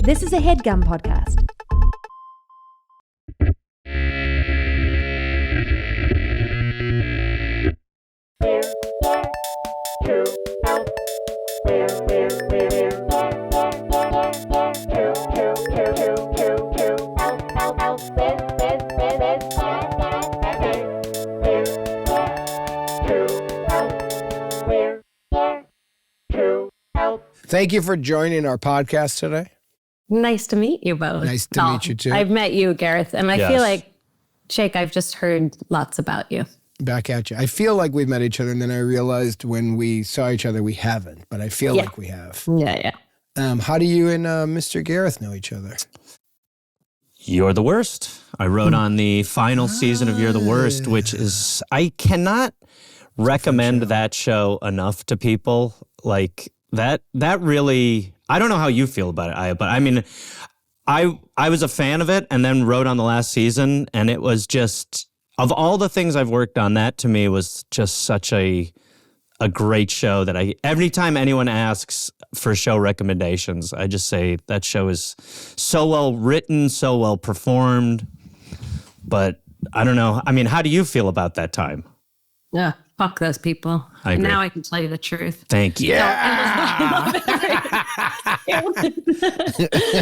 This is a HeadGum podcast. Thank you for joining our podcast today. Nice to meet you both. Nice to meet you too. I've met you, Gareth, and I Yes. feel like, Jake, I've just heard lots about you. Back at you. I feel like we've met each other, and then I realized when we saw each other, we haven't, but I feel like we have. Yeah. How do you and Mr. Gareth know each other? You're the Worst. I wrote on the final season of You're the Worst, which is, I cannot recommend that show enough to people. Like that really, I don't know how you feel about it, but I mean, I was a fan of it and then wrote on the last season, and it was just, of all the things I've worked on, that to me was just such a great show that every time anyone asks for show recommendations, I just say that show is so well written, so well performed. But I don't know. I mean, how do you feel about that time? Yeah. Fuck those people. I agree. Now I can tell you the truth. Thank you.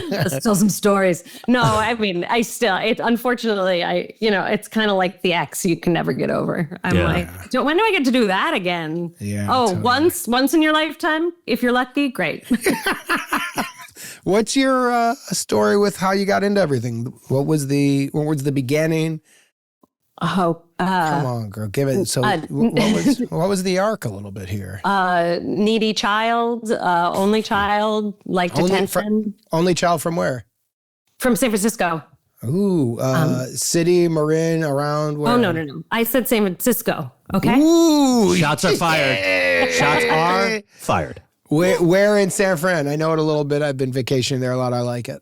Let's tell some stories. No, I mean, unfortunately, it's kind of like the ex you can never get over. I'm like, when do I get to do that again? Yeah. Oh, totally. Once in your lifetime, if you're lucky, great. What's your story with how you got into everything? What was the beginning? Oh, come on, girl, give it. So, what was the arc a little bit here? Needy child, only child, like detention. Only child from where? From San Francisco. Ooh, city, Marin, around where? Oh, no. I said San Francisco, okay? Ooh. Shots are fired. Shots are fired. Where in San Fran? I know it a little bit. I've been vacationing there a lot. I like it.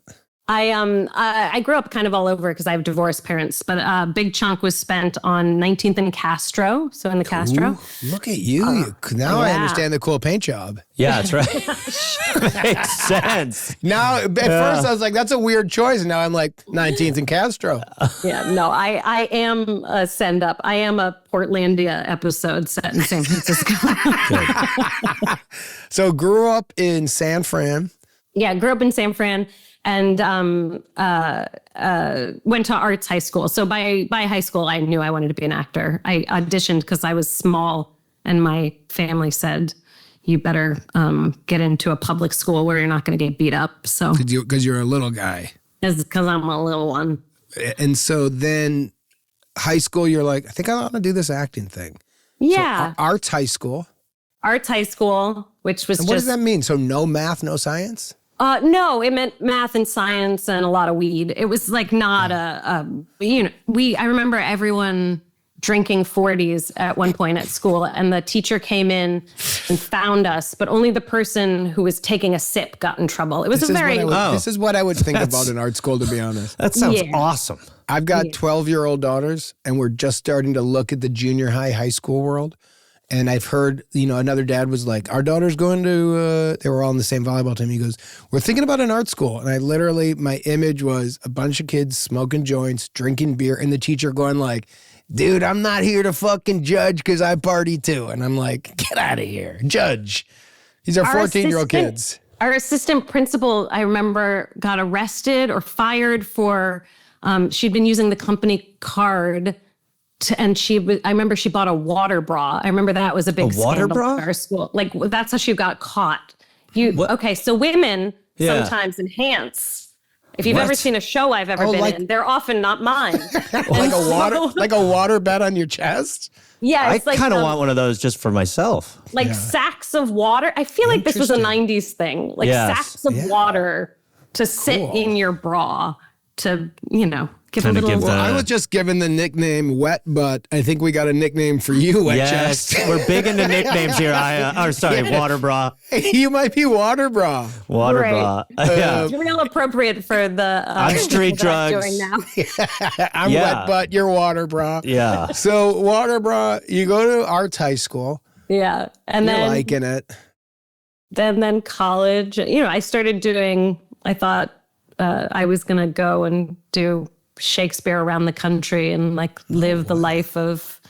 I grew up kind of all over because I have divorced parents, but a big chunk was spent on 19th and Castro. So in the Castro. Ooh, look at you. Now I understand the cool paint job. Yeah, that's right. Makes sense. Now, at first I was like, that's a weird choice. And now I'm like, 19th and Castro. Yeah, no, I am a send up. I am a Portlandia episode set in San Francisco. So grew up in San Fran. Yeah, grew up in San Fran. And went to arts high school. So by high school, I knew I wanted to be an actor. I auditioned because I was small, and my family said, "You better get into a public school where you're not going to get beat up." So because you're a little guy. Because I'm a little one. And so then high school, you're like, I think I want to do this acting thing. Yeah. So, arts high school. Arts high school, which was and what does that mean? So no math, no science? No, it meant math and science and a lot of weed. It was like not I remember everyone drinking 40s at one point at school, and the teacher came in and found us, but only the person who was taking a sip got in trouble. It was This is what I would think about in art school, to be honest. That sounds awesome. I've got 12-year-old daughters, and we're just starting to look at the junior high school world. And I've heard, another dad was like, our daughter's going to, they were all on the same volleyball team. He goes, we're thinking about an art school. And I literally, my image was a bunch of kids smoking joints, drinking beer, and the teacher going like, dude, I'm not here to fucking judge because I party too. And I'm like, get out of here, judge. These are 14-year-old kids. Our assistant principal, I remember, got arrested or fired for, she'd been using the company card. I remember she bought a water bra. I remember that was a big scandal at our school. Like, that's how she got caught. Okay, so women sometimes enhance. If you've ever seen a show I've ever been in, they're often not mine. like a water bed on your chest? Yeah, I kind of want one of those just for myself. Like sacks of water. I feel like this was a 90s thing. Like sacks of water to sit in your bra to, give a little... Well, I was just given the nickname Wet Butt. I think we got a nickname for you, Wet Chest. We're big into nicknames here. Water bra. You might be Water Bra. Water bra. It's real appropriate for the... on street drugs. Doing now. I'm Wet Butt, you're Water Bra. Yeah. So Water Bra, you go to arts high school. Yeah. And you're then... liking it. Then college. I started doing... I thought... I was going to go and do Shakespeare around the country and like live the life of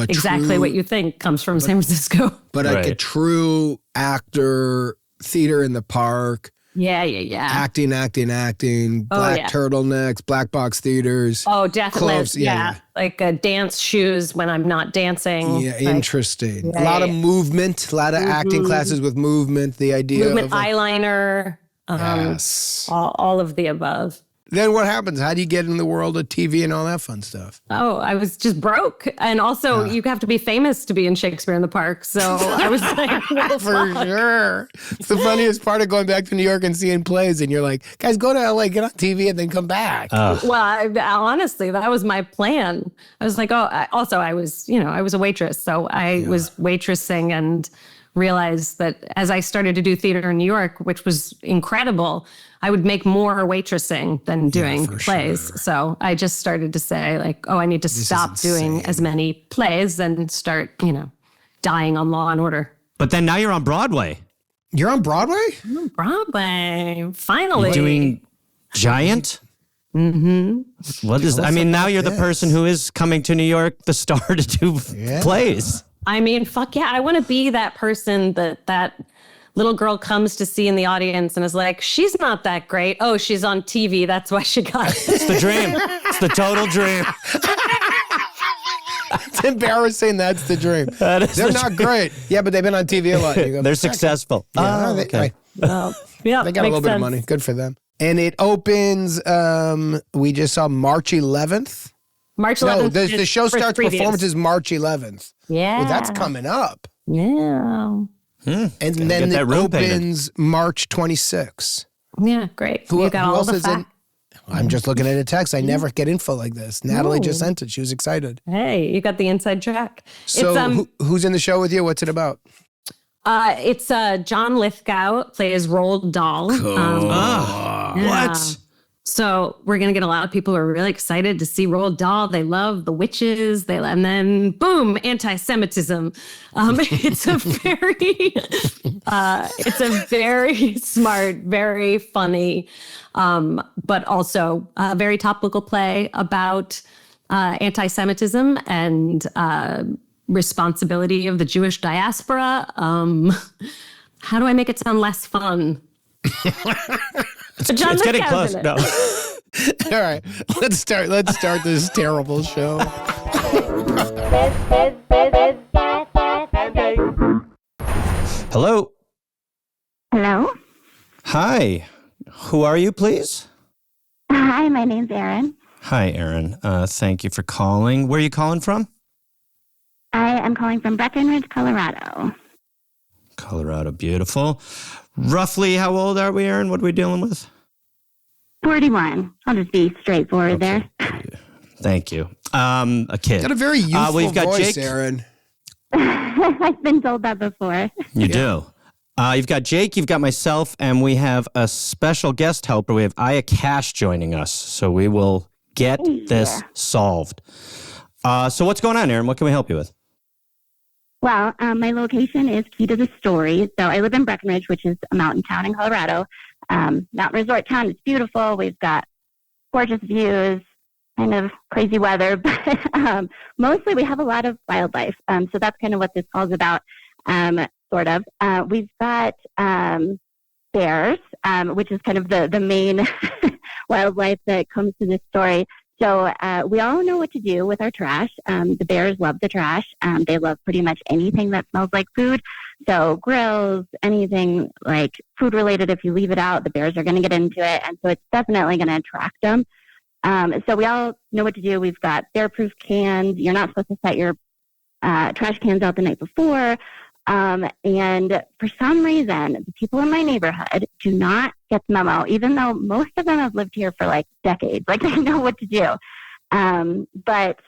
exactly what you think comes from San Francisco. But like a true actor, theater in the park. Yeah. Acting, black turtlenecks, black box theaters. Oh, definitely. Clothes, Like dance shoes when I'm not dancing. Yeah, like, interesting. A lot of movement, a lot of acting classes with movement, the idea movement, of like, eyeliner, all of the above. Then what happens? How do you get in the world of TV and all that fun stuff? Oh, I was just broke. And also, you have to be famous to be in Shakespeare in the Park. So I was like, well, for sure. It's the funniest part of going back to New York and seeing plays. And you're like, guys, go to LA, get on TV, and then come back. Well, honestly, that was my plan. I was like, I was a waitress. So I was waitressing and realized that as I started to do theater in New York, which was incredible, I would make more waitressing than doing plays. Sure. So I just started to say like, I need to stop doing as many plays and start, dying on Law and Order. But then now you're on Broadway. You're on Broadway? I'm on Broadway. Finally. You're doing Giant? Mm-hmm. What is that? I mean, now you're the person who is coming to New York, the star to do plays. I mean, fuck yeah. I want to be that person that little girl comes to see in the audience and is like, she's not that great. Oh, she's on TV. That's why she got it. It's the dream. It's the total dream. It's embarrassing. That's the dream. They're not great. Yeah, but they've been on TV a lot. You go, they're successful. Yeah, okay. they got a little bit of money. Good for them. And it opens, we just saw March 11th. March 11th. No, the show starts performances March 11th. Yeah. Well, that's coming up. Yeah. And then it opens March 26th. Yeah, great. You got all the facts. I'm just looking at a text. I never get info like this. Natalie just sent it. She was excited. Hey, you got the inside track. So who's in the show with you? What's it about? It's John Lithgow plays Roald Dahl. Cool. What? So we're going to get a lot of people who are really excited to see Roald Dahl. They love the witches. And then boom, anti-Semitism. It's a very smart, very funny, but also a very topical play about anti-Semitism and responsibility of the Jewish diaspora. How do I make it sound less fun? It's getting close. No. All right, let's start this terrible show. Hello. Hello. Hi. Who are you, please? Hi, my name's Erin. Hi, Erin. Thank you for calling. Where are you calling from? I am calling from Breckenridge, Colorado. Colorado, beautiful. Roughly how old are we, Erin? What are we dealing with? 41. I'll just be straightforward there. Thank you. A kid. Got a very youthful we've got voice, Jake. Erin. I've been told that before. You do. You've got Jake, you've got myself, and we have a special guest helper. We have Aya Cash joining us, so we will get this solved. So what's going on, Erin? What can we help you with? Well, my location is key to the story. So I live in Breckenridge, which is a mountain town in Colorado. Mountain resort town. It's beautiful. We've got gorgeous views, kind of crazy weather, but mostly we have a lot of wildlife. So that's kind of what this call is about, sort of. We've got bears, which is kind of the main wildlife that comes to this story. So we all know what to do with our trash. The bears love the trash. They love pretty much anything that smells like food. So grills, anything like food related, if you leave it out, the bears are going to get into it. And so it's definitely going to attract them. So we all know what to do. We've got bear-proof cans. You're not supposed to set your trash cans out the night before. And for some reason, the people in my neighborhood do not get the memo, even though most of them have lived here for like decades. Like they know what to do. But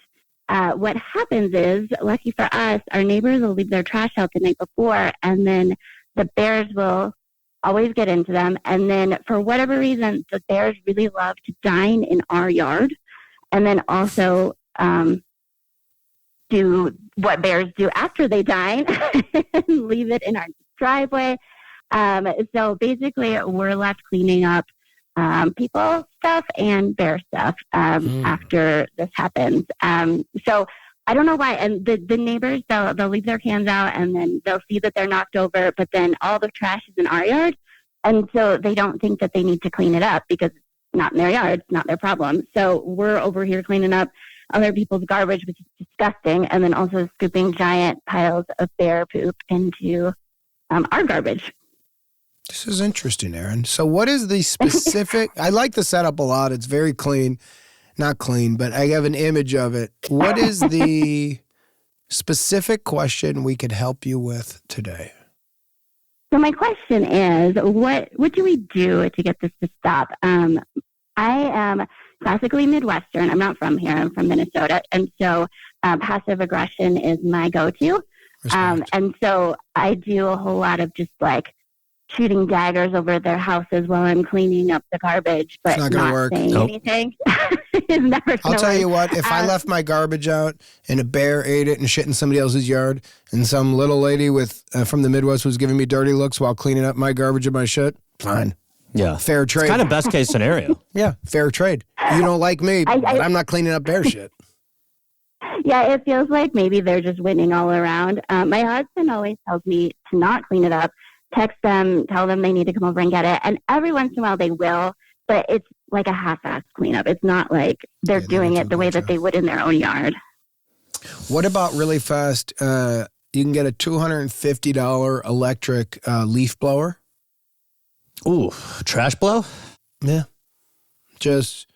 what happens is, lucky for us, our neighbors will leave their trash out the night before, and then the bears will always get into them. And then for whatever reason, the bears really love to dine in our yard, and then also do what bears do after they dine and leave it in our driveway. So basically, we're left cleaning up people stuff and bear stuff after this happens. So I don't know why. And the neighbors, they'll leave their cans out and then they'll see that they're knocked over, but then all the trash is in our yard. And so they don't think that they need to clean it up because it's not in their yard. It's not their problem. So we're over here cleaning up other people's garbage, which is disgusting. And then also scooping giant piles of bear poop into our garbage. This is interesting, Erin. So what is the specific, I like the setup a lot. It's very clean, not clean, but I have an image of it. What is the specific question we could help you with today? So my question is, what do we do to get this to stop? I am classically Midwestern. I'm not from here. I'm from Minnesota. And so passive aggression is my go-to. And so I do a whole lot of just like shooting daggers over their houses while I'm cleaning up the garbage, but not saying anything. I'll tell you what, if I left my garbage out and a bear ate it and shit in somebody else's yard and some little lady from the Midwest was giving me dirty looks while cleaning up my garbage and my shit, fine. Yeah. Fair trade. It's kind of best case scenario. Yeah, fair trade. You don't like me, but I'm not cleaning up bear shit. Yeah, it feels like maybe they're just winning all around. My husband always tells me to not clean it up, text them, tell them they need to come over and get it. And every once in a while they will, but it's like a half-assed cleanup. It's not like they're doing it the way that they would in their own yard. What about really fast? You can get a $250 electric leaf blower. Ooh, trash blow? Yeah. Just.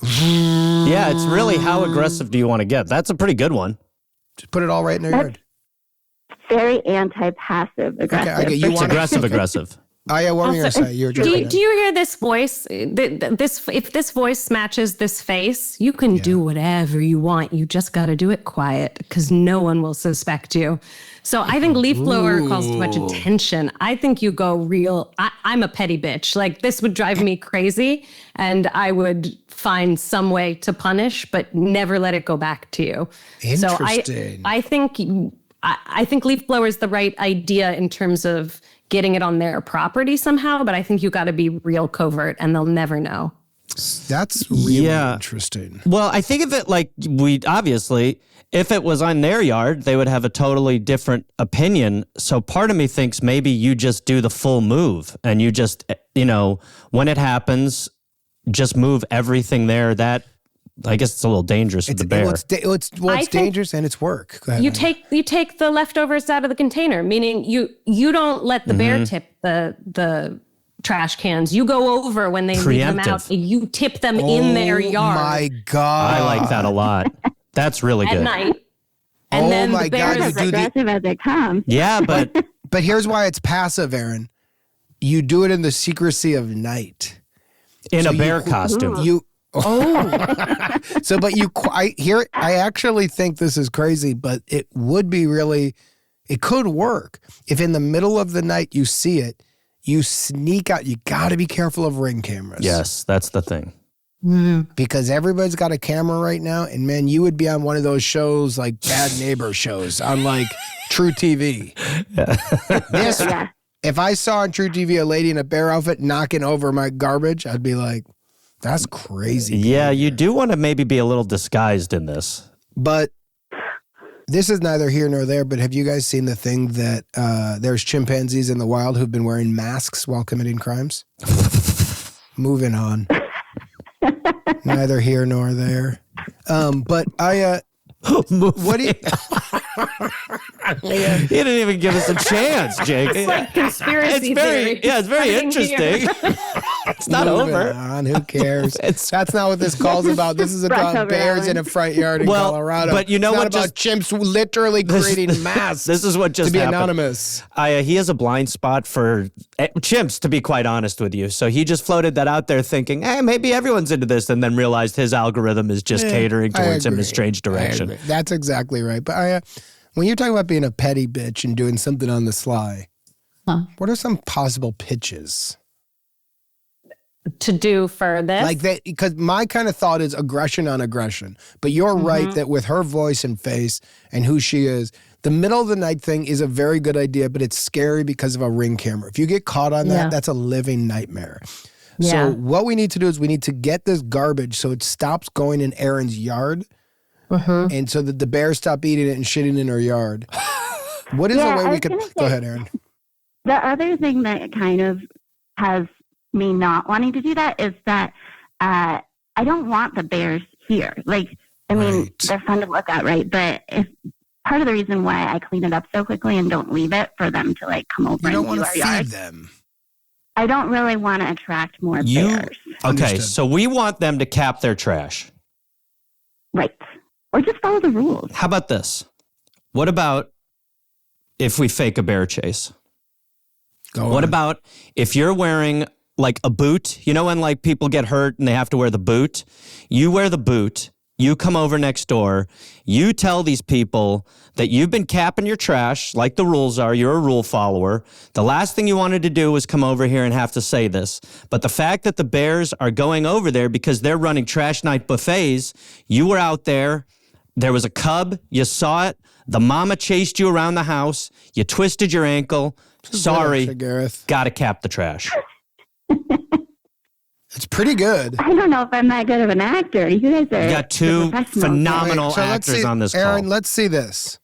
Yeah, it's really how aggressive do you want to get? That's a pretty good one. Just put it all right in their yard. Very anti-passive aggressive. Okay, you want aggressive. What were you going to say? Do you hear this voice? If this voice matches this face, you can do whatever you want. You just got to do it quiet because no one will suspect you. So I think leaf blower calls too much attention. I think you go real. I'm a petty bitch. Like this would drive me crazy, and I would find some way to punish, but never let it go back to you. Interesting. So I think leaf blower is the right idea in terms of getting it on their property somehow, but I think you got to be real covert and they'll never know. That's really interesting. Well, I think of it like if it was on their yard, they would have a totally different opinion. So part of me thinks maybe you just do the full move and you just, when it happens, just move everything there. That, I guess it's a little dangerous with the bear. It's dangerous and it's work. Go ahead, you take the leftovers out of the container, meaning you don't let the bear tip the trash cans. You go over when they leave them out. You tip them in their yard. Oh my God. I like that a lot. That's really good. At night. And then the bear is aggressive as they come. Yeah, but but here's why it's passive, Erin. You do it in the secrecy of night. In a bear costume. I actually think this is crazy, but it could work. If in the middle of the night you see it, you sneak out. You got to be careful of Ring cameras. Yes, that's the thing. Because everybody's got a camera right now, and man, you would be on one of those shows like Bad Neighbor shows on like True TV. If I saw on True TV a lady in a bear outfit knocking over my garbage, I'd be like, that's crazy. Yeah, you do want to maybe be a little disguised in this. But this is neither here nor there, but have you guys seen the thing that there's chimpanzees in the wild who've been wearing masks while committing crimes? Moving on. Neither here nor there. But what do you... He didn't even give us a chance, Jake. It's like conspiracy theory. Yeah, it's very interesting. It's not over. Who cares? That's not what this call's about. This is about bears in a front yard in Colorado. But you know what? It's not about chimps literally creating masks. This is what just to be happened. Anonymous. He has a blind spot for chimps, to be quite honest with you. So he just floated that out there thinking, hey, maybe everyone's into this, and then realized his algorithm is just catering towards him in a strange direction. That's exactly right. But when you're talking about being a petty bitch and doing something on the sly, what are some possible pitches? To do for this? Like that, because my kind of thought is aggression on aggression. But you're right that with her voice and face and who she is, the middle of the night thing is a very good idea, but it's scary because of a Ring camera. If you get caught on that, that's a living nightmare. So what we need to do is we need to get this garbage so it stops going in Erin's yard, and so that the bears stop eating it and shitting in her yard. What is a way we could... Go ahead, Erin. The other thing that kind of has me not wanting to do that is that I don't want the bears here. Like, I mean, they're fun to look at, right? But if part of the reason why I clean it up so quickly and don't leave it for them to like come over and do our yard. You don't want to feed them. I don't really want to attract more bears. Okay, Understood. so we want them to cap their trash. Right. Or just follow the rules. How about this? What about if we fake a bear chase? What about if you're wearing like a boot? You know when like people get hurt and they have to wear the boot? You wear the boot. You come over next door. You tell these people that you've been capping your trash like the rules are. You're a rule follower. The last thing you wanted to do was come over here and have to say this. But the fact that the bears are going over there because they're running trash night buffets, you were out there. There was a cub. You saw it. The mama chased you around the house. You twisted your ankle. Sorry. Gareth. Gotta cap the trash. It's pretty good. I don't know if I'm that good of an actor. You guys are. You got two phenomenal actors on this call. Erin, let's see this.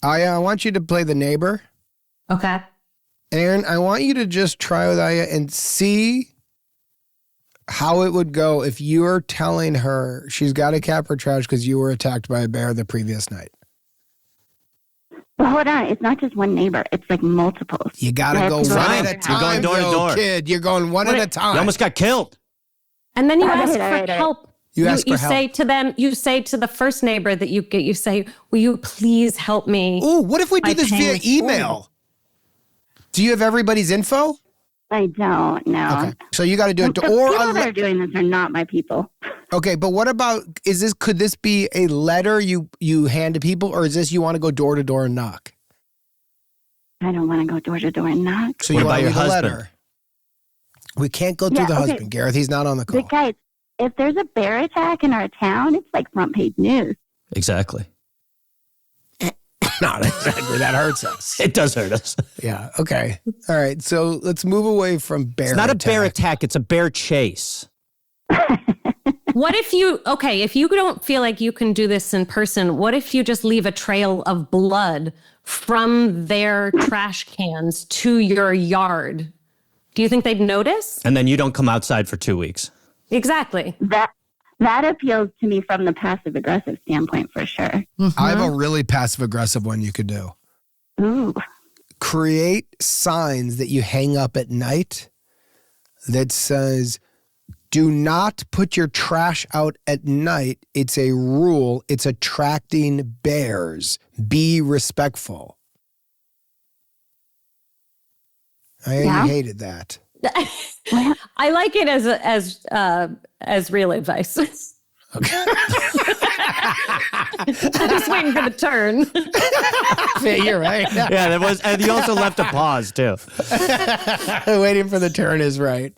I want you to play the neighbor. Okay. Erin, I want you to just try with Aya and see how it would go if you were telling her she's got to cap her trash because you were attacked by a bear the previous night. But hold on, it's not just one neighbor. It's like multiples. You got to go one at a time. You're going door to door. Kid, you're going one at a time. You almost got killed. And then you ask for help. You ask for help. Say to them, you say to the first neighbor that you get, you say, will you please help me? Ooh, what if we do this via email? Do you have everybody's info? I don't know. Okay. So you got to do it. The people that are doing this are not my people. Okay, but what about, could this be a letter you hand to people, or is this you want to go door to door and knock? I don't want to go door to door and knock. So you want to leave a letter? We can't go through the husband, Gareth. He's not on the call. But guys, if there's a bear attack in our town, it's like front page news. Exactly. Not exactly. That hurts us. It does hurt us. Yeah. Okay. All right. So let's move away from bear It's not a bear attack. It's a bear chase. What if if you don't feel like you can do this in person, what if you just leave a trail of blood from their trash cans to your yard? Do you think they'd notice? And then you don't come outside for 2 weeks. Exactly. That appeals to me from the passive aggressive standpoint for sure. Mm-hmm. I have a really passive aggressive one you could do. Ooh. Create signs that you hang up at night that says, do not put your trash out at night. It's a rule. It's attracting bears. Be respectful. I hated that. I like it as real advice. Okay. I'm just waiting for the turn. Yeah, you're right. Yeah, there was, and you also left a pause too. Waiting for the turn is right.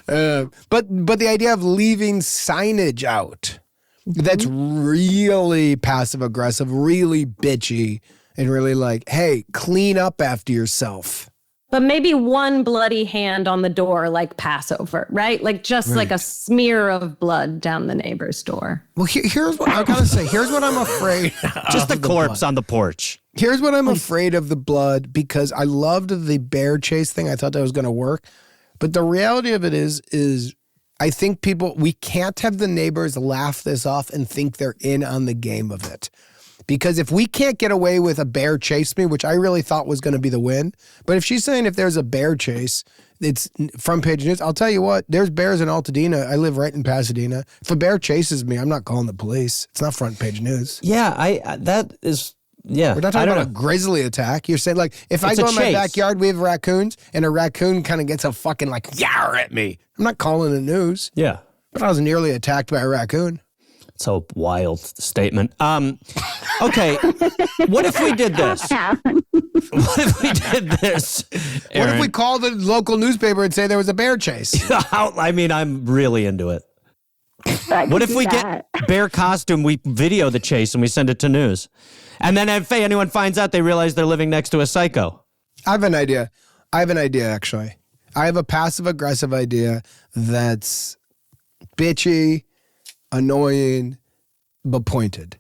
But the idea of leaving signage out, that's really passive aggressive, really bitchy, and really like, hey, clean up after yourself. But maybe one bloody hand on the door, like Passover, right? Like just like a smear of blood down the neighbor's door. Well, here's what I gotta say. Here's what I'm afraid of. Just the corpse on the porch. Here's what I'm afraid of the blood, because I loved the bear chase thing. I thought that was going to work. But the reality of it is I think we can't have the neighbors laugh this off and think they're in on the game of it. Because if we can't get away with a bear chase me, which I really thought was going to be the win, but if she's saying if there's a bear chase, it's front page news, I'll tell you what, there's bears in Altadena. I live right in Pasadena. If a bear chases me, I'm not calling the police. It's not front page news. Yeah, that is... Yeah, we're not talking about a grizzly attack. You're saying like, if I go in my backyard, we have raccoons, and a raccoon kind of gets a fucking like yar at me. I'm not calling the news. Yeah. But I was nearly attacked by a raccoon. It's a wild statement. Okay, what if we did this? What if we did this, Erin? What if we called the local newspaper and say there was a bear chase? I mean, I'm really into it. What if we get bear costume, we video the chase and we send it to news? And then if anyone finds out, they realize they're living next to a psycho. I have an idea, actually. I have a passive-aggressive idea that's bitchy, annoying, but pointed.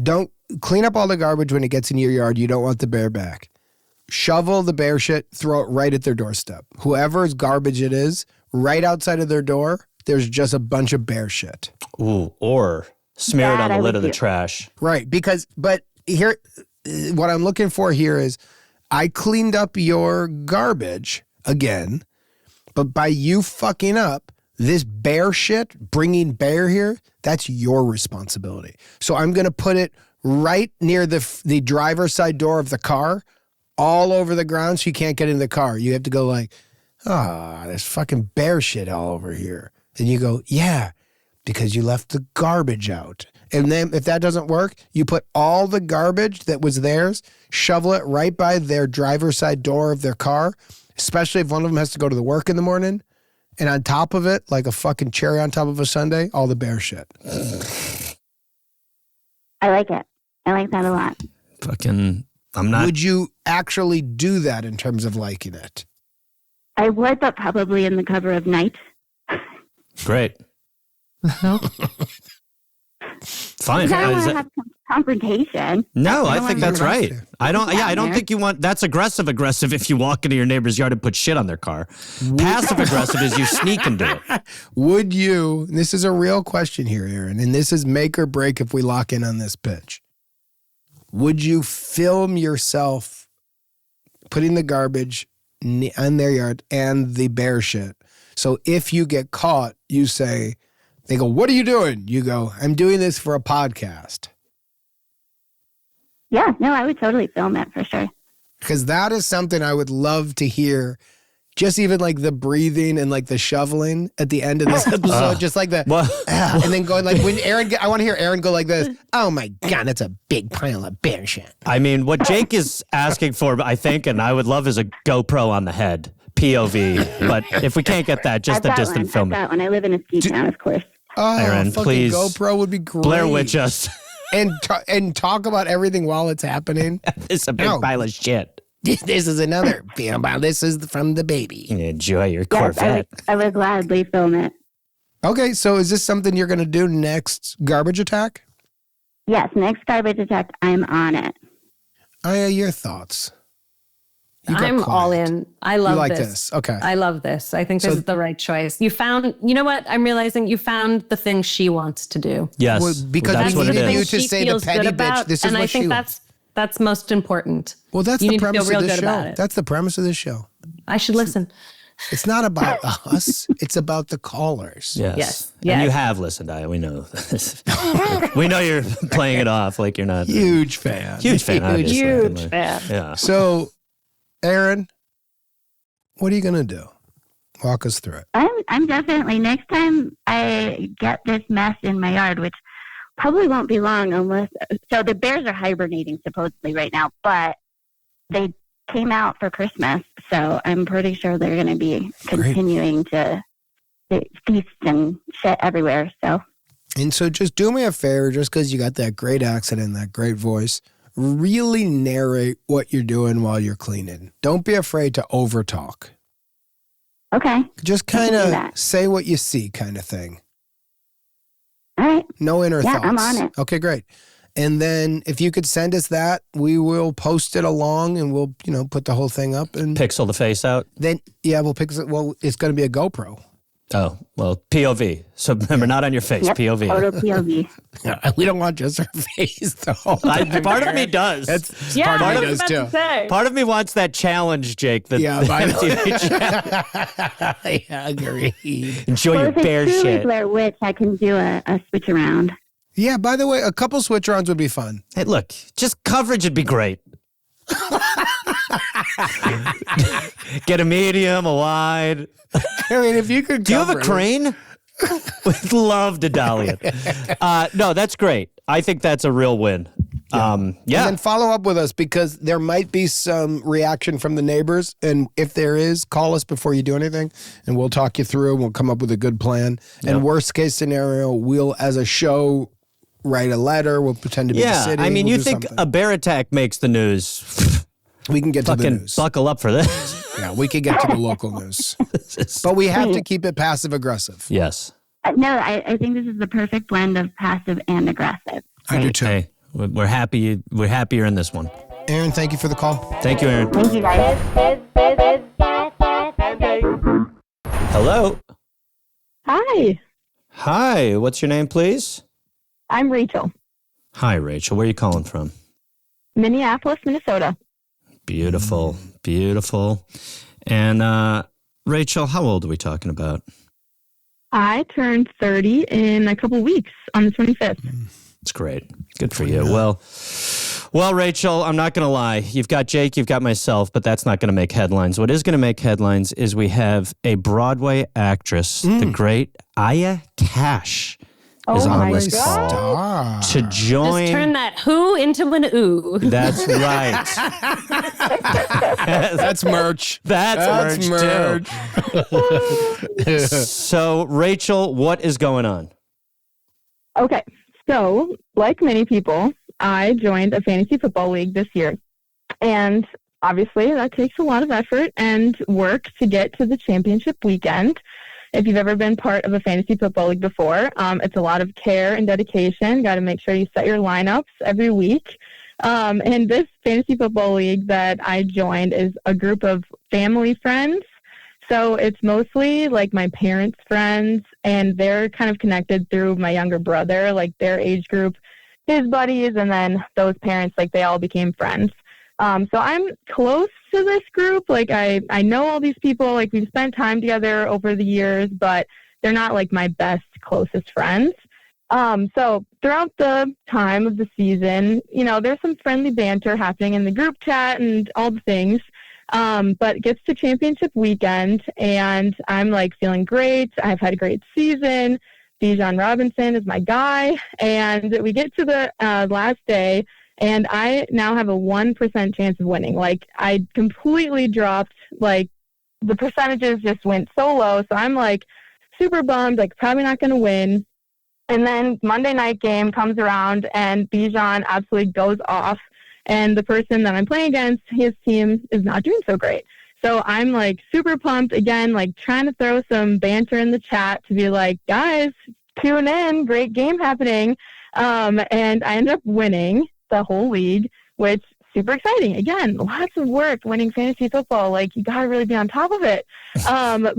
Don't clean up all the garbage when it gets in your yard. You don't want the bear back. Shovel the bear shit, throw it right at their doorstep. Whoever's garbage it is, right outside of their door, there's just a bunch of bear shit. Ooh, or smear it That on the I lid would of the do. trash. Right, but here, what I'm looking for here is I cleaned up your garbage again, but by you fucking up, this bear shit, bringing bear here, that's your responsibility. So I'm going to put it right near the driver's side door of the car, all over the ground so you can't get in the car. You have to go like, there's fucking bear shit all over here. And you go, yeah, because you left the garbage out. And then if that doesn't work, you put all the garbage that was theirs, shovel it right by their driver's side door of their car, especially if one of them has to go to the work in the morning. And on top of it, like a fucking cherry on top of a sundae, all the bear shit. I like it. I like that a lot. Fucking, I'm not. Would you actually do that in terms of liking it? I would, but probably in the cover of Night. Great. Fine. I don't Is want to it- have confrontation. No, I don't think want that's to right. arrest you. I don't. Yeah, I don't there. think you want. That's aggressive if you walk into your neighbor's yard and put shit on their car. Passive aggressive is you sneak and do it. Would you, and this is a real question here, Aaron, and this is make or break if we lock in on this pitch. Would you film yourself putting the garbage on their yard and the bear shit? So if you get caught, you say, they go, what are you doing? You go, I'm doing this for a podcast. Yeah, no, I would totally film it for sure. Because that is something I would love to hear. Just even like the breathing and like the shoveling at the end of this episode, just like the, and then going like when Aaron, I want to hear Aaron go like this. Oh my God, that's a big pile of bear shit. I mean, what Jake is asking for, I think, and I would love is a GoPro on the head, POV. But if we can't get that, just I've the got distant one. film. I've got one. I live in a ski town, of course. Oh, Aaron, fucking please. GoPro would be great. Blair Witch us. and talk about everything while it's happening. It's a big No. pile of shit. This is another film. This is from the baby. Enjoy your Yes, Corvette. I would gladly film it. Okay, so is this something you're going to do next Garbage Attack? Yes, next Garbage Attack, I'm on it. Your thoughts? You got I'm all quiet. in. I love You like this. this? Okay. I love this. I think this is the right choice. You know what? I'm realizing you found the thing she wants to do. Yes, Well, because that's we what it needed you is. to She say the feels petty good bitch. about, This is and what I she think wants. that's most important. Well, that's You the need to feel premise of real this good show. about it. That's the premise of this show. I should listen. It's not about us. It's about the callers. Yes. Yes. And Yes. you have listened. We know. We know you're playing it off like you're not. Huge fan. Huge fan, obviously. Huge fan. Yeah. So, Aaron, what are you going to do? Walk us through it. I'm definitely, next time I get this mess in my yard, which probably won't be long so the bears are hibernating supposedly right now, but they came out for Christmas, so I'm pretty sure they're going to be continuing to feast and shit everywhere, so. And so just do me a favor, just because you got that great accent and that great voice, really narrate what you're doing while you're cleaning. Don't be afraid to overtalk. Okay. Just I can kind do of that. say what you see kind of thing. All right. No inner Yeah, thoughts. I'm on it. Okay, great. And then if you could send us that, we will post it along and we'll, put the whole thing up. And Pixel the face out. then, we'll it's going to be a GoPro. Oh, well, POV. So remember, not on your face, Yep. POV. Total POV. We don't want just our face, though. Part of me does. That's Yeah, part I of me was does, about too. to say. Part of me wants that challenge, Jake. That Yeah, by the MTV I agree. Enjoy Well, your if it's bear truly shit. Blair Witch, I can do a switch around. Yeah, by the way, a couple switch rounds would be fun. Hey, look, just coverage would be great. Get a medium, a wide. I mean, if you could Do you have a cover it. crane? We'd love to dolly it. No, that's great. I think that's a real win. And then follow up with us because there might be some reaction from the neighbors. And if there is, call us before you do anything and we'll talk you through and we'll come up with a good plan. And worst case scenario, we'll, as a show, write a letter. We'll pretend to be the Yeah, city. I mean, we'll you do think something. a bear attack makes the news. We can get to the Fucking news. buckle up for this. Yeah, we can get to the local news. But we have to keep it passive-aggressive. Yes. No, I think this is the perfect blend of passive and aggressive. I do too. Hey, we're happy. We're happier in this one. Aaron, thank you for the call. Thank you, Aaron. Thank you, guys. Hello. Hi, Hi. What's your name, please? I'm Rachel, Hi, Rachel. Where are you calling from? Minneapolis, Minnesota. Beautiful. Beautiful. And Rachel, how old are we talking about? I turned 30 in a couple weeks on the 25th. It's great. Good for you. Well, Rachel, I'm not going to lie. You've got Jake, you've got myself, but that's not going to make headlines. What is going to make headlines is we have a Broadway actress, the great Aya Cash, is on this call to join. Just turn that who into an ooh. That's right. That's merch. That's merch too. So, Rachel, what is going on? Okay, so like many people, I joined a fantasy football league this year. And obviously that takes a lot of effort and work to get to the championship weekend. If you've ever been part of a fantasy football league before, it's a lot of care and dedication. Got to make sure you set your lineups every week. And this fantasy football league that I joined is a group of family friends. So it's mostly like my parents' friends, and they're kind of connected through my younger brother, like their age group, his buddies, and then those parents, like they all became friends. So I'm close to this group. Like I know all these people, like we've spent time together over the years, but they're not like my best, closest friends. So throughout the time of the season, you know, there's some friendly banter happening in the group chat and all the things. But it gets to championship weekend and I'm like feeling great. I've had a great season. Bijan Robinson is my guy. And we get to the last day and I now have a 1% chance of winning. Like I completely dropped, like the percentages just went so low. So I'm like super bummed, like probably not going to win. And then Monday night game comes around and Bijan absolutely goes off. And the person that I'm playing against, his team is not doing so great. So I'm like super pumped again, like trying to throw some banter in the chat to be like, guys, tune in, great game happening. And I ended up winning the whole league, which super exciting. Again, lots of work winning fantasy football. Like you got to really be on top of it. But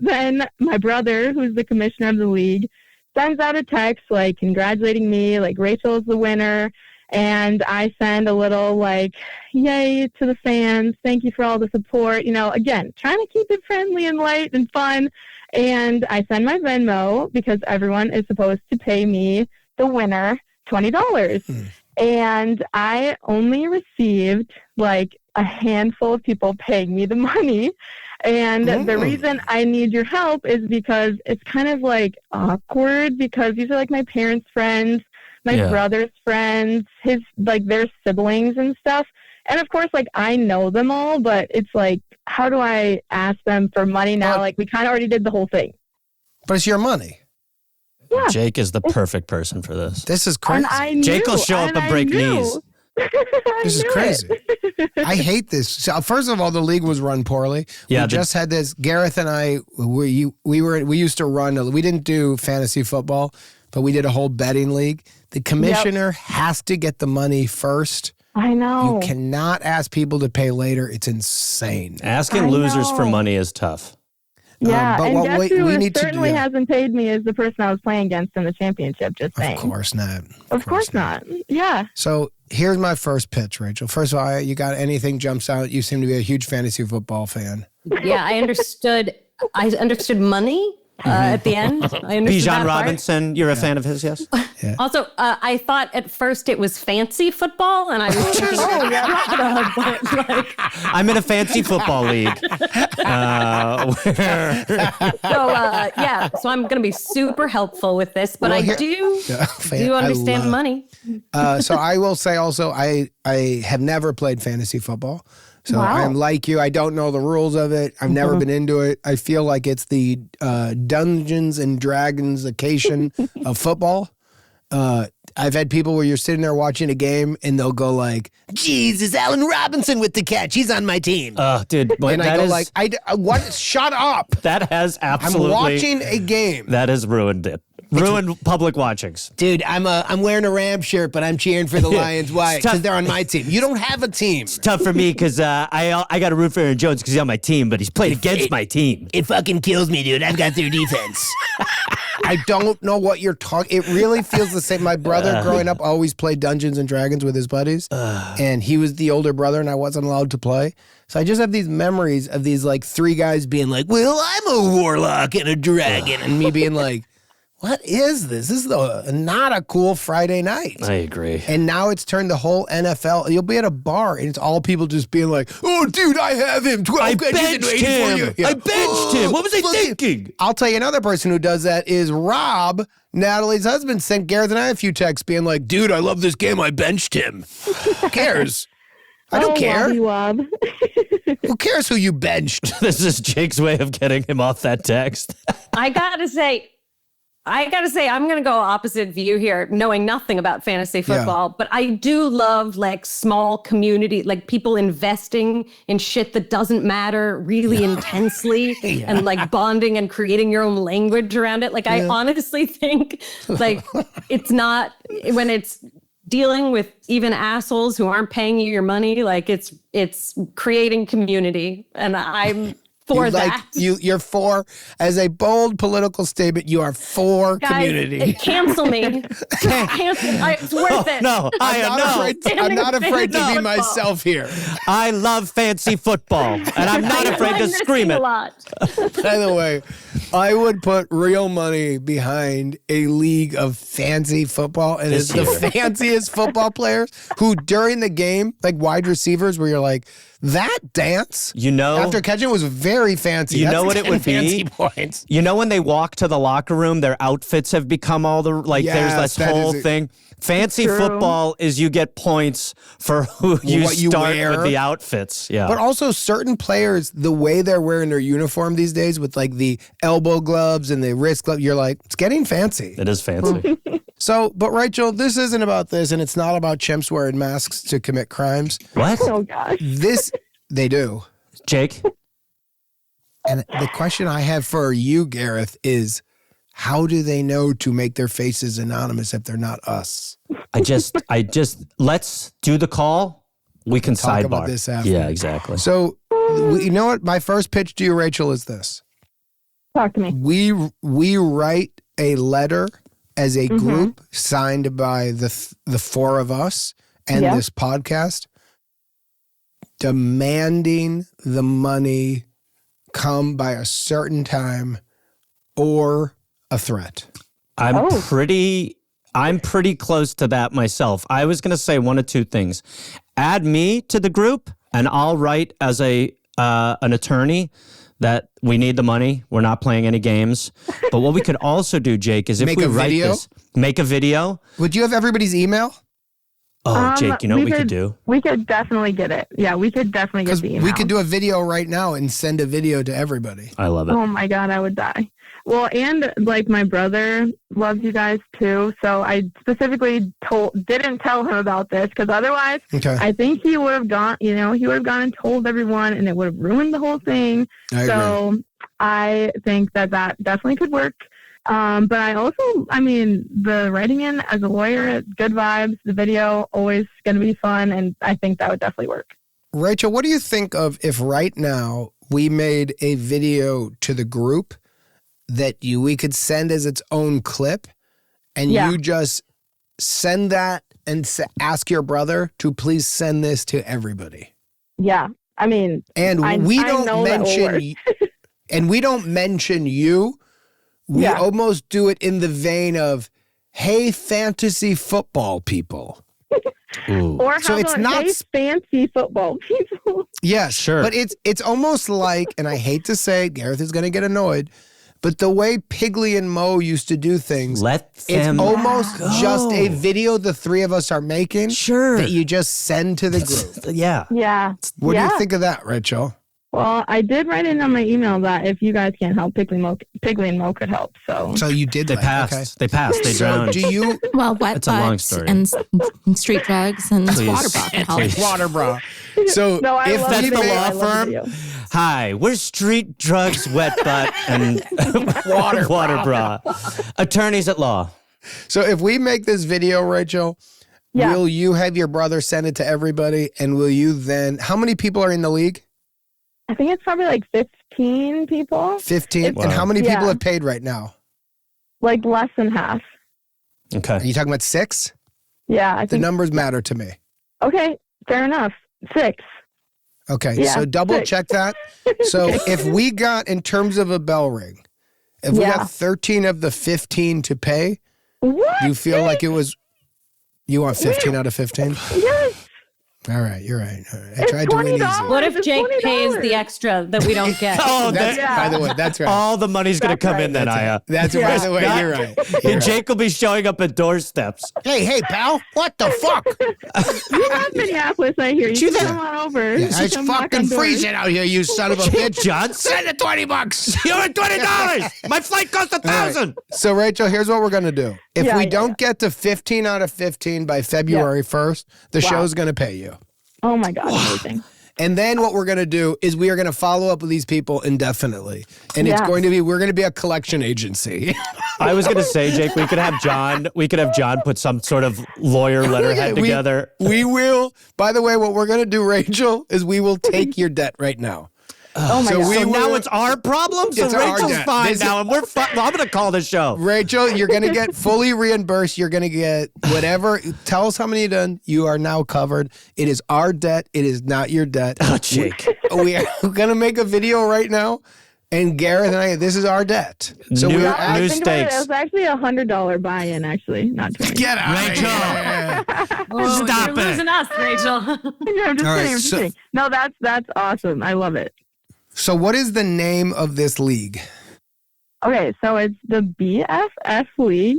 then my brother, who's the commissioner of the league, sends out a text like congratulating me, like Rachel's the winner. And I send a little like, yay to the fans. Thank you for all the support. You know, again, trying to keep it friendly and light and fun. And I send my Venmo because everyone is supposed to pay me, the winner, $20. And I only received like a handful of people paying me the money. And the reason I need your help is because it's kind of like awkward because these are like my parents' friends, my brother's friends, his like their siblings and stuff. And of course, like I know them all, but it's like, how do I ask them for money now? Like we kind of already did the whole thing. But it's your money. Yeah. Jake is the perfect person for this. This is crazy. Jake will show up and break knees. This is crazy. I hate this. So first of all, the league was run poorly. Yeah, we just had this. Gareth and I, we used to run. We didn't do fantasy football, but we did a whole betting league. The commissioner has to get the money first. I know. You cannot ask people to pay later. It's insane. Asking losers for money is tough. Yeah, but and what guess we who need to certainly do, hasn't paid me is the person I was playing against in the championship, just saying. Of course not. Of course not. Yeah. So here's my first pitch, Rachel. First of all, you got anything jumps out? You seem to be a huge fantasy football fan. Yeah, I understood money at the end. I understood Bijan that Robinson, you're a fan of his, yes? Yeah. Also, I thought at first it was fancy football, and I was thinking, but like, I'm in a fancy football league. So I'm going to be super helpful with this, but I do understand money. So I will say also, I have never played fantasy football. So I'm like you. I don't know the rules of it. I've never been into it. I feel like it's the Dungeons and Dragons occasion of football. I've had people where you're sitting there watching a game and they'll go like, geez, is Allen Robinson with the catch? He's on my team. Dude, and I go like, what? Shut up. That has absolutely. I'm watching a game. That has ruined it. Ruined public watchings. Dude, I'm wearing a Rams shirt, but I'm cheering for the Lions. Why? Because they're on my team. You don't have a team. It's tough for me because I got to root for Aaron Jones because he's on my team, but he's played against my team. It fucking kills me, dude. I've got their defense. I don't know what you're talking. It really feels the same. My brother growing up always played Dungeons and Dragons with his buddies, and he was the older brother, and I wasn't allowed to play. So I just have these memories of these like three guys being like, well, I'm a warlock and a dragon, and me being like, what is this? This is not a cool Friday night. I agree. And now it's turned the whole NFL. You'll be at a bar and it's all people just being like, oh, dude, I have him. 12 I benched him. Yeah. I benched him. What was I thinking? I'll tell you another person who does that is Rob, Natalie's husband, sent Gareth and I a few texts being like, dude, I love this game. I benched him. Who cares? I don't care. Wob. Who cares who you benched? This is Jake's way of getting him off that text. I gotta say, I'm going to go opposite view here, knowing nothing about fantasy football, but I do love like small community, like people investing in shit that doesn't matter really intensely and like bonding and creating your own language around it. Like I honestly think like it's not when it's dealing with even assholes who aren't paying you your money, like it's creating community, and I'm for that. You're for, as a bold political statement, you are for community. Cancel me. It's worth it. No, I'm not afraid to be myself here. I love fancy football, and I'm not afraid to scream it. By the way, I would put real money behind a league of fancy football, and it's the fanciest football players who during the game, like wide receivers, where you're like, that dance, after catching was very fancy. You know what it would fancy be? Points. You know when they walk to the locker room, their outfits have become all the, like there's this whole thing. Fancy football is you get points for who you start with the outfits. Yeah. But also certain players, the way they're wearing their uniform these days with like the elbow gloves and the wrist glove, you're like, it's getting fancy. It is fancy. So, but Rachel, this isn't about this, and it's not about chimps wearing masks to commit crimes. What? Oh, gosh. They do. Jake? And the question I have for you, Gareth, is how do they know to make their faces anonymous if they're not us? I just, let's do the call. We can talk sidebar about this after. Yeah, exactly. So, you know what? My first pitch to you, Rachel, is this. Talk to me. We write a letter as a group signed by the four of us and this podcast, demanding the money come by a certain time or a threat. I'm pretty close to that myself. I was going to say one of two things. Add me to the group and I'll write as an attorney that we need the money. We're not playing any games. But what we could also do, Jake, is if we write this, make a video. Would you have everybody's email? Oh, Jake, you know what we could do? We could definitely get it. Yeah, we could definitely get the email. We could do a video right now and send a video to everybody. I love it. Oh my God, I would die. Well, and like my brother loves you guys too. So I specifically didn't tell him about this because otherwise I think he would have gone, he would have gone and told everyone and it would have ruined the whole thing. So I think that definitely could work. But I also, the writing in as a lawyer, good vibes, the video, always going to be fun. And I think that would definitely work. Rachel, what do you think of if right now we made a video to the group that we could send as its own clip and you just send that and ask your brother to please send this to everybody? Yeah. And we don't mention you. We almost do it in the vein of, hey, fantasy football people. Or how it's about, not hey, fancy football people? Yes, sure. But it's almost like, and I hate to say it, Gareth is going to get annoyed, but the way Piggly and Mo used to do things, it's almost just a video the three of us are making that you just send to the group. Yeah. Yeah. What do you think of that, Rachel? Well, I did write in on my email that if you guys can't help, Piggly and Mo could help. So you did. They passed. Okay. They passed. They drowned. Do you Well, wet It's a long butts story. and street drugs and Please. water bra can help. Please. water bra? So no, I if love that's the the video. law I love the firm? video. Hi, we're street drugs, wet butt, and water bra. Attorneys at law. So if we make this video, Rachel, Yeah. will you have your brother send it to everybody? And will you then, how many people are in the league? I think it's probably like 15 people, 15. Wow. And how many people Yeah. have paid right now? like less than half. Are Okay. you talking about 6? Yeah, I The think. numbers matter to me. Okay, fair enough. 6. Okay, Yeah, so double 6. check that. So if we got, in terms of a bell ring, if we Yeah. got 13 of the 15 to pay, What? do you feel like it was, you want 15 out of 15? Yes. All right, you're right. All right. I It's tried to win easy. $20. What if It's Jake pays $20. the extra that we don't get? Oh, That's, that, by the way, that's right. all the money's going to That's come right. in then, Aya. That's by the way, you're right. You're right. Jake will be showing up at doorsteps. Hey, pal, what the fuck? You love Minneapolis, I hear. You can come on over. Yeah, it's Come knock fucking on doors. freezing out here, you son of a bitch. John, Send it $20. you're at $20. My flight cost $1,000. So, Rachel, here's what we're going to do. If Yeah, we yeah, don't get to 15 out of 15 by February 1st, the show's going to pay you. Oh my God, amazing. And then what we're going to do is we are going to follow up with these people indefinitely. And it's Yeah. going to be, we're going to be a collection agency. I was going to say, Jake, we could have John put some sort of lawyer letterhead We- together. We will, by the way, what we're going to do, Rachel, is we will take your debt right now. Oh my So God. we So now will- it's our problem? So It's our Rachel's debt. fine This now, is- and we're fine. I'm going to call the show. Rachel, you're going to get fully reimbursed. You're going to get whatever. Tell us how many you've done. You are now covered. It is our debt. It is not your debt. Oh, Jake. We are going to make a video right now. And Gareth and I, this is our debt. So New- we are I new think about it, stakes. it was actually $100 buy-in, actually, not 20. Get out Rachel. Oh, Stop you're it. losing us, Rachel. I'm just All kidding. right, I'm just so- kidding. No, that's awesome. I love it. So what is the name of this league? Okay, so it's the BFF League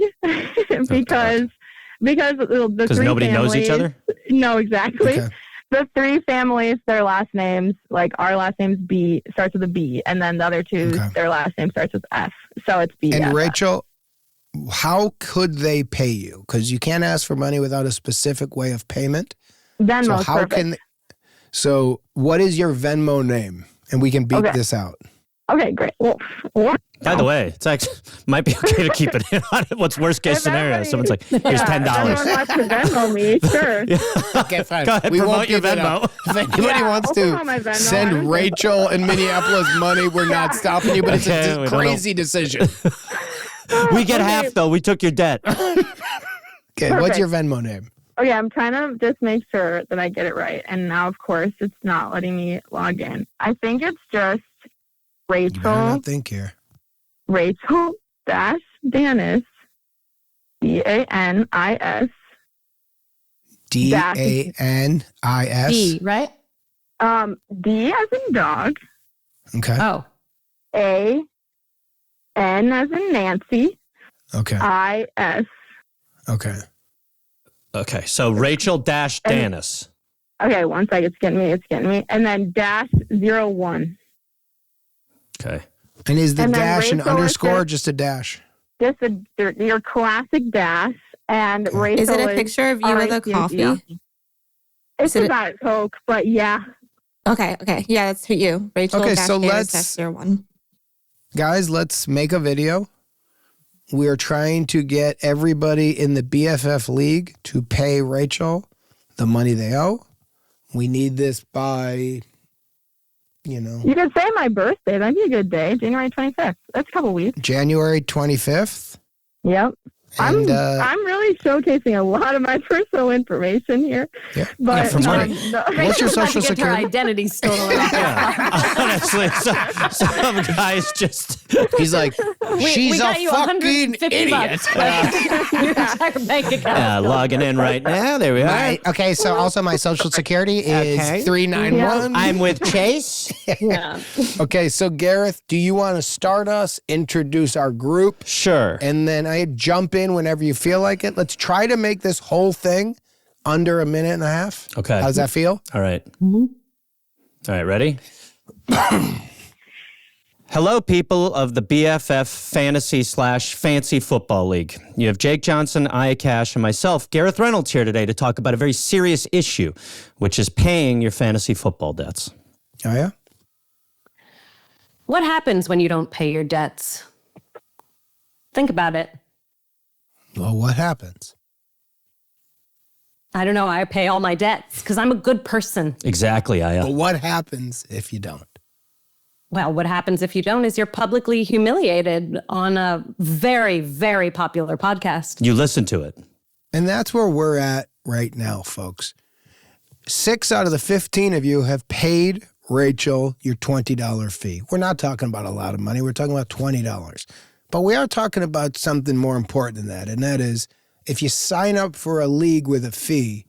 because the three nobody knows each families- other? No, exactly. Okay. The three families, their last names, like our last name's B, starts with a B, and then the other two, Okay. their last name starts with F. So it's BFF. And Rachel, how could they pay you? Because you can't ask for money without a specific way of payment. Venmo's So how perfect. can? So what is your Venmo name? And we can beat Okay. this out. Okay, great. Well, By the way, it's actually might be okay to keep it in on it. What's worst case If scenario? everybody- Someone's like, here's yeah, if anyone $10. wants to Venmo me, sure. Okay, fine. Go ahead, We promote won't your give it Venmo. up. If anybody Yeah, wants I'll to put on my Venmo. I send don't Rachel in Minneapolis money, we're not stopping you. But it's Okay, a we don't crazy decision. We get Okay. half, though. We took your debt. Okay, what's Perfect. your Venmo name? Okay, I'm trying to just make sure that I get it right. And now, of course, it's not letting me log in. I think it's just You better Rachel not think here. dash Danis, DANIS, DANIS. B, right? D as in dog, Okay. Oh, A, N as in Nancy, Okay. IS. Okay. Okay, so Rachel dash Danis. Okay, one sec, it's getting me. And then dash 01. Okay. And is the And then dash an Rachel is underscore or the- just a dash? Just your classic dash. And Rachel Is it a picture of you with a RACHE. coffee? It's Is it- about Coke, but yeah. Okay. Yeah, that's for you. Rachel Okay, dash so Danis let's- dash 01. Guys, let's make a video. We are trying to get everybody in the BFF League to pay Rachel the money they owe. We need this by, You could say my birthday. That'd be a good day. January 25th. That's a couple weeks. January 25th. Yep. And I'm really showcasing a lot of my personal information here. Yeah. But for money. What's your Rachel's about social to get her security? identity stolen. Yeah. Honestly, some guys just. He's like, she's we got a you fucking $150 idiot. Your entire bank account. Yeah, logging in right now. There we are. Okay, so also my social security is Okay. 391. I'm with Chase. Yeah. Okay, so Gareth, do you want to start us, introduce our group, Sure. and then I jump in whenever you feel like it? Let's try to make this whole thing under a minute and a half. Okay. How does that feel? All right. All right, ready? Hello, people of the BFF Fantasy/Fancy Football League. You have Jake Johnson, Aya Cash, and myself, Gareth Reynolds, here today to talk about a very serious issue, which is paying your fantasy football debts. Oh, yeah? What happens when you don't pay your debts? Think about it. Well, what happens? I don't know. I pay all my debts because I'm a good person. Exactly, Aya. But what happens if you don't? Well, what happens if you don't is you're publicly humiliated on a very, very popular podcast. You listen to it. And that's where we're at right now, folks. 6 out of the 15 of you have paid Rachel your $20 fee. We're not talking about a lot of money. We're talking about $20. But we are talking about something more important than that, and that is if you sign up for a league with a fee,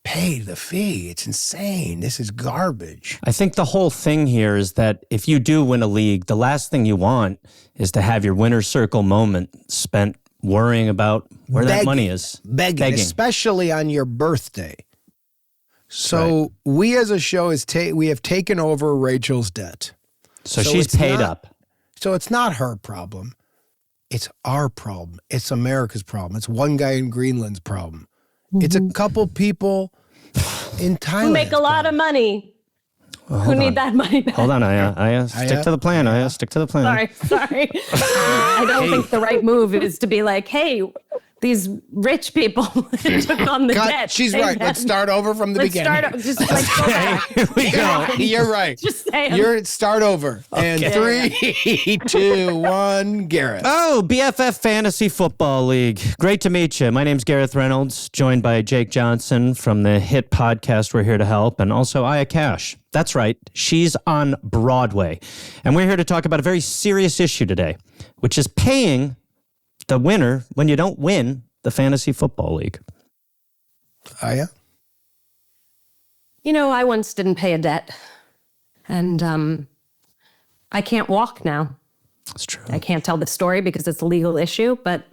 pay the fee. It's insane. This is garbage. I think the whole thing here is that if you do win a league, the last thing you want is to have your winner's circle moment spent worrying about where that money is. Begging, especially on your birthday. So we as a show we have taken over Rachel's debt. So she's paid up. So it's not her problem. It's our problem. It's America's problem. It's one guy in Greenland's problem. It's a couple people in Thailand. Who make a lot of money. Well, who need that money back. Hold on, Aya. Stick to the plan, Aya. Stick to the plan. Sorry. I don't think the right move is to be like, hey, these rich people took on the debt. She's right. Let's start over from the beginning. Just like go back. Here we go. You're right. Just say Start over. Okay. And 3, 2, 1, Gareth. Oh, BFF Fantasy Football League. Great to meet you. My name's Gareth Reynolds, joined by Jake Johnson from the hit podcast We're Here to Help, and also Aya Cash. That's right. She's on Broadway. And we're here to talk about a very serious issue today, which is paying the winner when you don't win the Fantasy Football League. Aya? You know, I once didn't pay a debt, and I can't walk now. That's true. I can't tell the story because it's a legal issue, but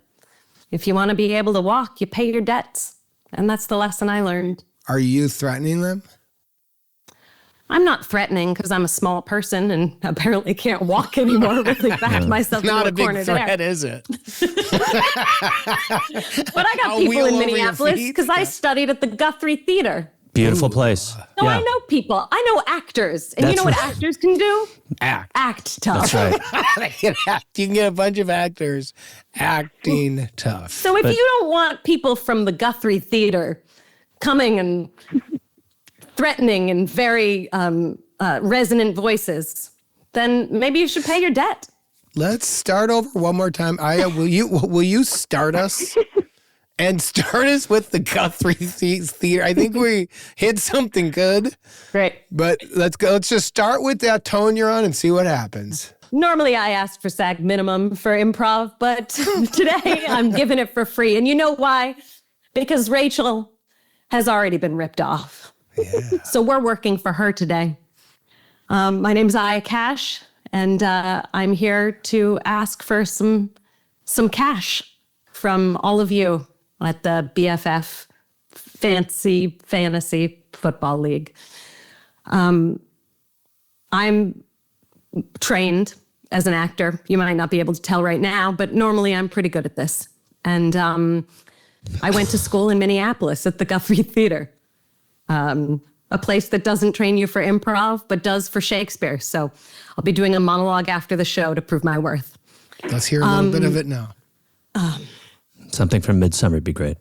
if you want to be able to walk, you pay your debts. And that's the lesson I learned. Are you threatening them? I'm not threatening because I'm a small person and apparently can't walk anymore. Really backed myself into Not a a big corner threat, there. is it? But I got people in Minneapolis because I studied at the Guthrie Theater. Beautiful place. No, I know people. I know actors. And you know what actors can do? Act tough. That's right. You can get a bunch of actors acting tough. So if you don't want people from the Guthrie Theater coming and threatening in very resonant voices, then maybe you should pay your debt. Let's start over one more time. Aya, will you start us? And start us with the Guthrie Theater. I think we hit something good. Great. But let's go. Let's just start with that tone you're on and see what happens. Normally I ask for SAG minimum for improv, but today I'm giving it for free. And you know why? Because Rachel has already been ripped off. Yeah. So we're working for her today. My name's Aya Cash, and I'm here to ask for some cash from all of you at the BFF Fantasy Football League. I'm trained as an actor. You might not be able to tell right now, but normally I'm pretty good at this. And I went to school in Minneapolis at the Guthrie Theater, a place that doesn't train you for improv, but does for Shakespeare. So I'll be doing a monologue after the show to prove my worth. Let's hear a little bit of it now. Something from Midsummer would be great.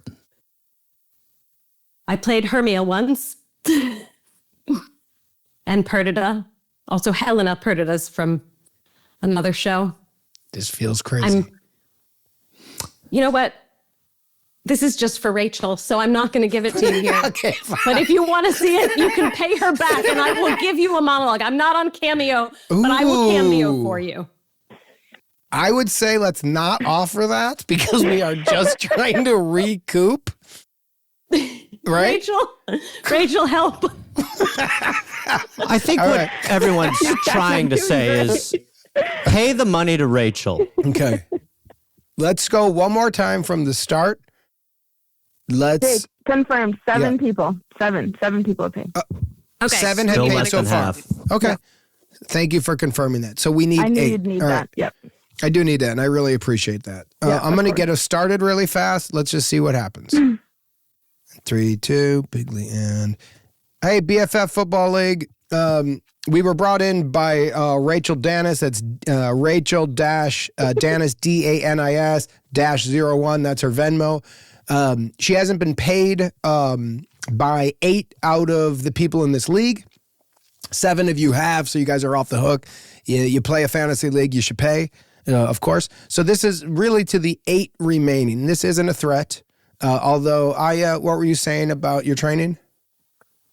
I played Hermia once. And Perdita. Also Helena Perdita's from another show. This feels crazy. You know what? This is just for Rachel, so I'm not going to give it to you here. Okay, fine. But if you want to see it, you can pay her back, and I will give you a monologue. I'm not on Cameo, but I will cameo for you. I would say let's not offer that because we are just trying to recoup. Right? Rachel, help. I think what everyone's trying to say is pay the money to Rachel. Okay. Let's go one more time from the start. Jake, confirmed. 7 people. 7 people have paid. Okay. 7 have Still paid less so than far. half. Okay. Thank you for confirming that. So we need I knew 8. you'd need All that. right. Yep. I do need that, and I really appreciate that. Yeah, I'm going to of get us started really fast. Let's just see what happens. 3, 2, Bigly, and hey, BFF Football League. We were brought in by Rachel Danis. That's Rachel Danis, DANIS -01. That's her Venmo. She hasn't been paid by 8 out of the people in this league. 7 of you have, so you guys are off the hook. You play a fantasy league, you should pay, of course. So this is really to the 8 remaining. This isn't a threat. Although, what were you saying about your training?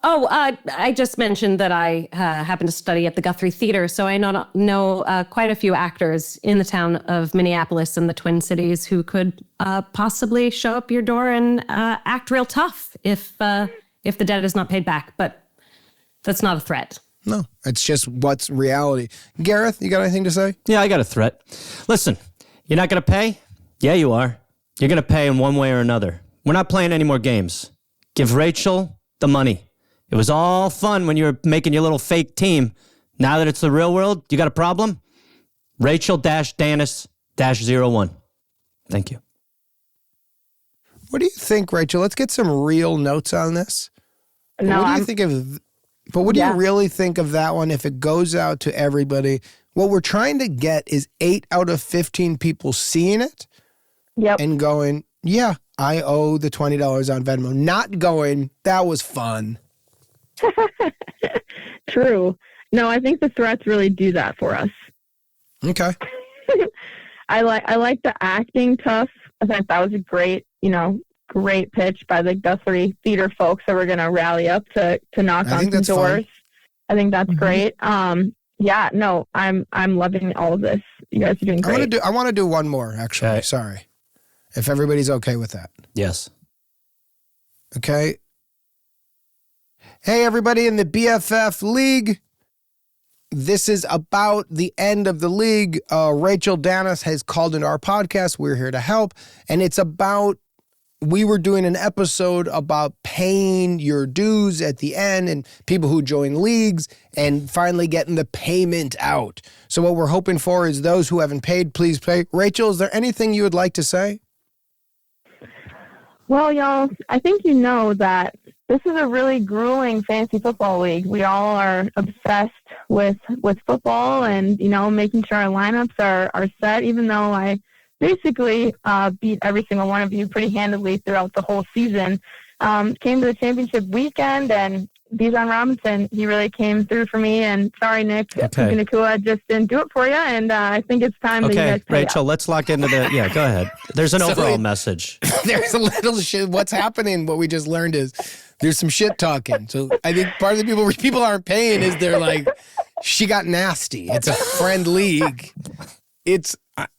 Oh, I just mentioned that I happen to study at the Guthrie Theater, so I know quite a few actors in the town of Minneapolis and the Twin Cities who could possibly show up your door and act real tough if the debt is not paid back. But that's not a threat. No, it's just what's reality. Gareth, you got anything to say? Yeah, I got a threat. Listen, you're not going to pay? Yeah, you are. You're going to pay in one way or another. We're not playing any more games. Give Rachel the money. It was all fun when you were making your little fake team. Now that it's the real world, you got a problem? Rachel-Danis-01. Thank you. What do you think, Rachel? Let's get some real notes on this. No, what do you think of? But what do you really think of that one if it goes out to everybody? What we're trying to get is 8 out of 15 people seeing it and going, yeah, I owe the $20 on Venmo. Not going, that was fun. True. No, I think the threats really do that for us. Okay. I like the acting tough. I think that was a great pitch by the Guthrie Theater folks that were going to rally up to knock on some doors. Fun. I think that's great. Yeah, no, I'm loving all of this. You guys are doing great. I want to do one more, actually. Okay. Sorry. If everybody's okay with that. Yes. Okay. Hey, everybody in the BFF League. This is about the end of the league. Rachel Danis has called into our podcast. We're here to help. And it's about, we were doing an episode about paying your dues at the end and people who join leagues and finally getting the payment out. So what we're hoping for is those who haven't paid, please pay. Rachel, is there anything you would like to say? Well, y'all, I think you know that this is a really grueling fantasy football league. We all are obsessed with football and, making sure our lineups are set, even though I basically beat every single one of you pretty handily throughout the whole season. Came to the championship weekend, and Bijan Robinson, he really came through for me. And sorry, Nick, Nakua just didn't do it for you. And I think it's time that you guys pay Rachel, up. let's lock into the, go ahead. There's an overall message. There's a little shit. What's happening, what we just learned is there's some shit talking. So I think part of the people aren't paying is they're like, she got nasty. It's a friend league.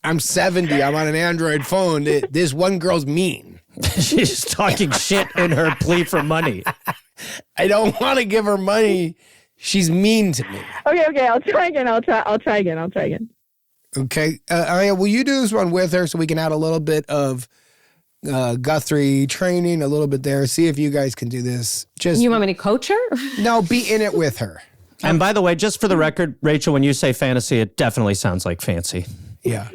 I'm 70. I'm on an Android phone. This one girl's mean. She's talking shit in her plea for money. I don't want to give her money. She's mean to me. Okay. I'll try again. I'll try again. Okay. Aria, will you do this one with her so we can add a little bit of Guthrie training, a little bit there. See if you guys can do this. You want me to coach her? No, be in it with her. And by the way, just for the record, Rachel, when you say fantasy, it definitely sounds like fancy. Yeah.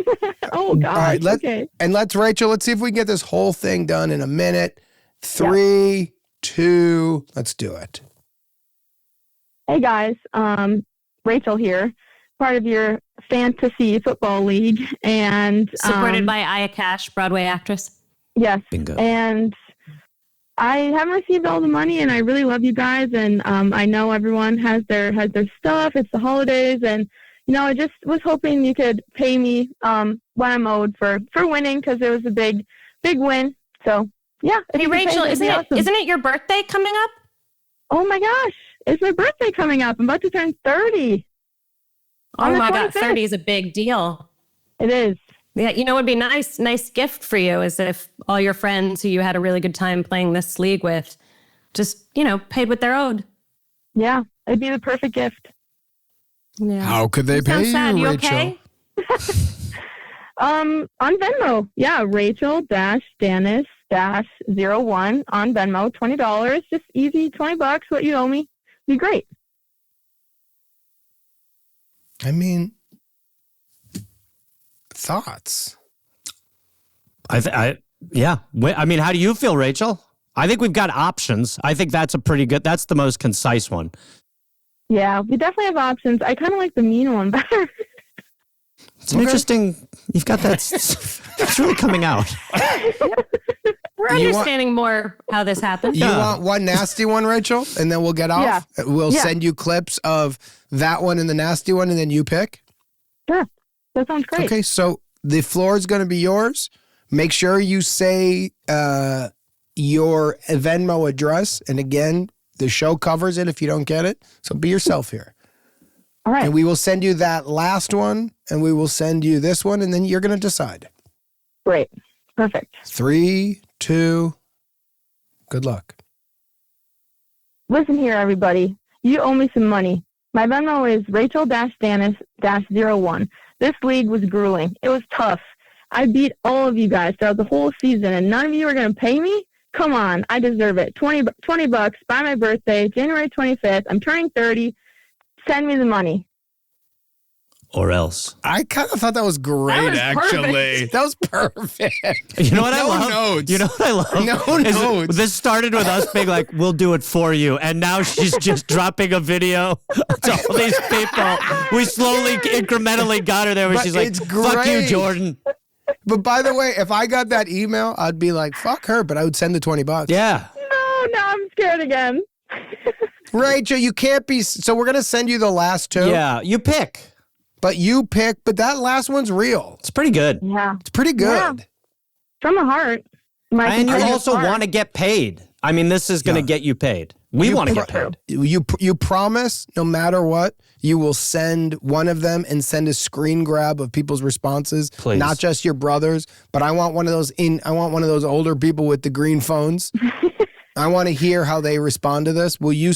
Oh, God. All right, okay. And Rachel, let's see if we can get this whole thing done in a minute. 3, 2, let's do it. Hey, guys. Rachel here, part of your fantasy football league. And supported by Aya Cash, Broadway actress. Yes. Bingo. And I haven't received all the money, and I really love you guys. And I know everyone has their stuff. It's the holidays, and I just was hoping you could pay me what I'm owed for winning, because it was a big win. So yeah. Hey, Rachel, isn't it your birthday coming up? Oh my gosh, it's my birthday coming up. I'm about to turn 30. Oh my God, 30 is a big deal. It is. Yeah, it would be nice gift for you is if all your friends who you had a really good time playing this league with just, paid what they're owed. Yeah, it'd be the perfect gift. Yeah. How could they pay you, sad. You Rachel? Okay? On Venmo. Yeah, Rachel-Danis-01 on Venmo, $20. Just easy, $20, what you owe me. Be great. I mean, thoughts? Yeah. I mean, how do you feel, Rachel? I think we've got options. I think that's that's the most concise one. Yeah, we definitely have options. I kind of like the mean one better. It's an interesting, you've got that, it's really coming out. We're understanding more how this happened. You want one nasty one, Rachel? And then we'll get off? Yeah. We'll send you clips of that one and the nasty one, and then you pick? Sure. That sounds great. Okay, so the floor is going to be yours. Make sure you say your Venmo address. And again, the show covers it if you don't get it. So be yourself here. All right. And we will send you that last one, and we will send you this one, and then you're going to decide. Great. Perfect. 3, 2, good luck. Listen here, everybody. You owe me some money. My Venmo is Rachel-Danis-01. This league was grueling. It was tough. I beat all of you guys throughout the whole season, and none of you are going to pay me? Come on, I deserve it. $20 by my birthday, January 25th. I'm turning 30. Send me the money. Or else. I kind of thought that was great, actually. That was perfect. You know what I love? Notes. You know what I love? No notes. This started with us being like, we'll do it for you. And now she's just dropping a video to all these people. We slowly, incrementally got her there where she's like, fuck you, Jordan. But by the way, if I got that email, I'd be like, fuck her, but I would send the $20. Yeah. No, now I'm scared again. Rachel, you can't be. So we're going to send you the last two. Yeah, you pick. But that last one's real. It's pretty good. Yeah. It's pretty good. Yeah. From the heart. And you also want to get paid. I mean, this is going to get you paid. We want to get paid. You promise, no matter what, you will send one of them and send a screen grab of people's responses. Please. Not just your brothers, but I want one of those older people with the green phones. I want to hear how they respond to this. Will you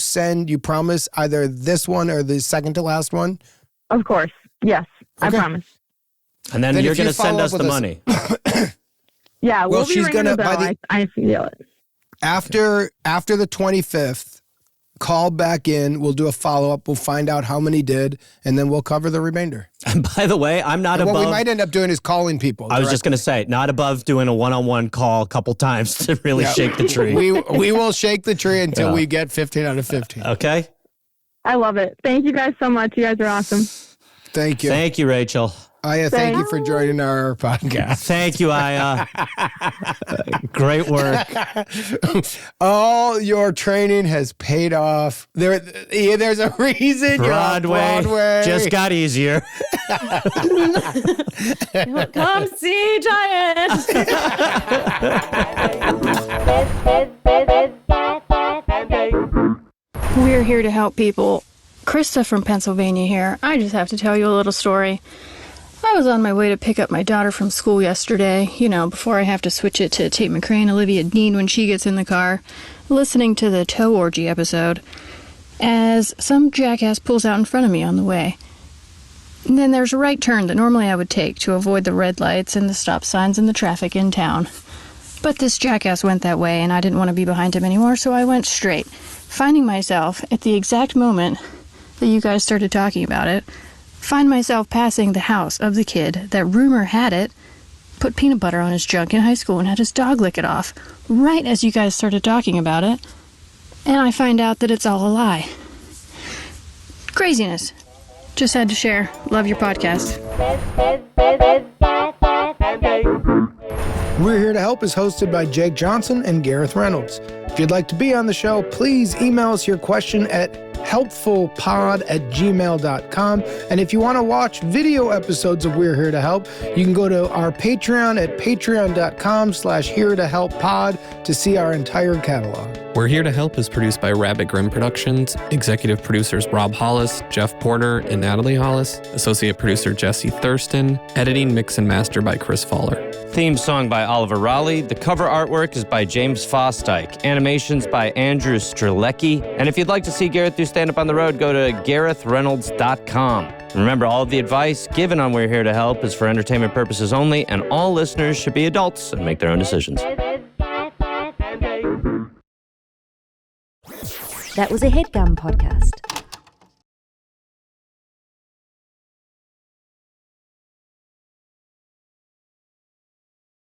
promise either this one or the second to last one? Of course. Yes, okay. I promise. And then you're going to send us the money. Yeah, we'll be ringing the bell. I feel it. After the 25th, call back in. We'll do a follow-up. We'll find out how many did, and then we'll cover the remainder. And by the way, I'm not above... What we might end up doing is calling people. I was just going to say, not above doing a one-on-one call a couple times to really shake the tree. We will shake the tree until we get 15 out of 15. Okay? I love it. Thank you guys so much. You guys are awesome. Thank you. Thank you, Rachel. Aya, thank you for joining our podcast. Thank you, Aya. Great work. All your training has paid off. There's a reason Broadway just got easier. Come see Giant. We're here to help people. Krista from Pennsylvania here. I just have to tell you a little story. I was on my way to pick up my daughter from school yesterday, before I have to switch it to Tate McRae and Olivia Dean when she gets in the car, listening to the Toe Orgy episode, as some jackass pulls out in front of me on the way. And then there's a right turn that normally I would take to avoid the red lights and the stop signs and the traffic in town. But this jackass went that way, and I didn't want to be behind him anymore, so I went straight, finding myself at the exact moment that you guys started talking about it, find myself passing the house of the kid that, rumor had it, put peanut butter on his junk in high school and had his dog lick it off, right as you guys started talking about it. And I find out that it's all a lie. Craziness. Just had to share. Love your podcast. We're Here to Help is hosted by Jake Johnson and Gareth Reynolds. If you'd like to be on the show, please email us your question at helpfulpod@gmail.com. And if you want to watch video episodes of We're Here to Help, you can go to our Patreon at patreon.com/here-to-help-pod to see our entire catalog. We're Here to Help is produced by Rabbit Grimm Productions, executive producers Rob Hollis, Jeff Porter, and Natalie Hollis, associate producer Jesse Thurston, editing, mix, and master by Chris Fowler. Theme song by Oliver Raleigh. The cover artwork is by James Fosdyke. Animations by Andrew Strelecki. And if you'd like to see Gareth do stand-up on the road, go to GarethReynolds.com. Remember, all of the advice given on We're Here to Help is for entertainment purposes only, and all listeners should be adults and make their own decisions. That was a HeadGum podcast.